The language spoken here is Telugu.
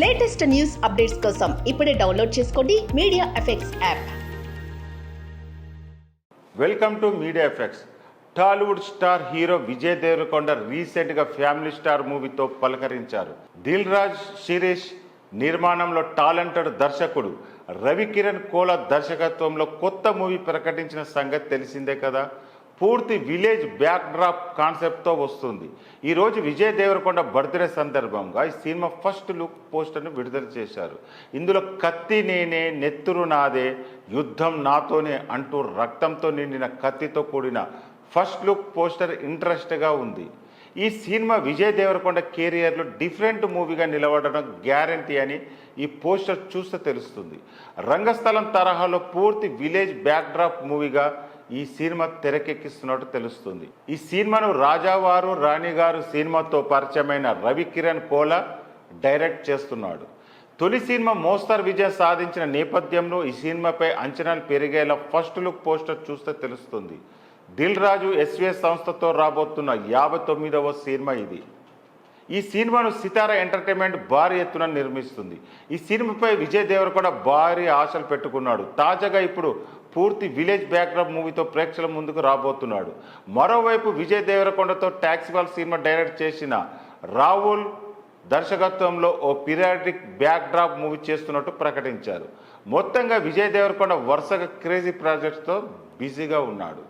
లేటెస్ట్ న్యూస్ అప్డేట్స్ కోసం ఇప్పుడే డౌన్లోడ్ చేసుకోండి media effects app. Welcome to media effects. Tollywood star hero Vijay Deverakonda రీసెంట్గా ఫ్యామిలీ స్టార్ మూవీతో పలకరించారు. దిల్ రాజు శిరీష్ నిర్మాణంలో టాలెంటెడ్ దర్శకుడు రవికిరణ్ కోలా దర్శకత్వంలో కొత్త మూవీ ప్రకటించిన సంగతి తెలిసిందే కదా. పూర్తి విలేజ్ బ్యాక్ డ్రాప్ కాన్సెప్ట్తో వస్తుంది. ఈరోజు విజయ్ దేవరకొండ బర్త్డే సందర్భంగా ఈ సినిమా ఫస్ట్ లుక్ పోస్టర్ను విడుదల చేశారు. ఇందులో కత్తి నేనే, నెత్తురు నాదే, యుద్ధం నాతోనే అంటూ రక్తంతో నిండిన కత్తితో కూడిన ఫస్ట్ లుక్ పోస్టర్ ఇంట్రెస్ట్గా ఉంది. ఈ సినిమా విజయ్ దేవరకొండ కెరియర్లో డిఫరెంట్ మూవీగా నిలబడడం గ్యారంటీ అని ఈ పోస్టర్ చూస్తే తెలుస్తుంది. రంగస్థలం తరహాలో పూర్తి విలేజ్ బ్యాక్ డ్రాప్ మూవీగా ఈ సినిమా తెరకెక్కిస్తున్నట్టు తెలుస్తుంది. ఈ సినిమాను రాజావారు రాణిగారు సినిమాతో పరిచయమైన రవికిరణ్ కోలా డైరెక్ట్ చేస్తున్నాడు. తొలి సినిమా మోస్తరు విజయం సాధించిన నేపథ్యంలో ఈ సినిమాపై అంచనాలు పెరిగేలా ఫస్ట్ లుక్ పోస్టర్ చూస్తే తెలుస్తుంది. దిల్ రాజు ఎస్వీఎస్ సంస్థతో రాబోతున్న 59వ సినిమా ఇది. ఈ సినిమాను సితారా ఎంటర్టైన్మెంట్ భారీ ఎత్తున నిర్మిస్తుంది. ఈ సినిమాపై విజయ్ దేవరకొండ భారీ ఆశలు పెట్టుకున్నాడు. తాజాగా ఇప్పుడు పూర్తి విలేజ్ బ్యాక్డ్రాప్ మూవీతో ప్రేక్షకుల ముందుకు రాబోతున్నాడు. మరోవైపు విజయ్ దేవరకొండతో ట్యాక్సీవాల్ సినిమా డైరెక్ట్ చేసిన రాహుల్ దర్శకత్వంలో ఓ పీరియాడిక్ బ్యాక్డ్రాప్ మూవీ చేస్తున్నట్టు ప్రకటించారు. మొత్తంగా విజయ్ దేవరకొండ వరుసగా క్రేజీ ప్రాజెక్ట్స్తో బిజీగా ఉన్నాడు.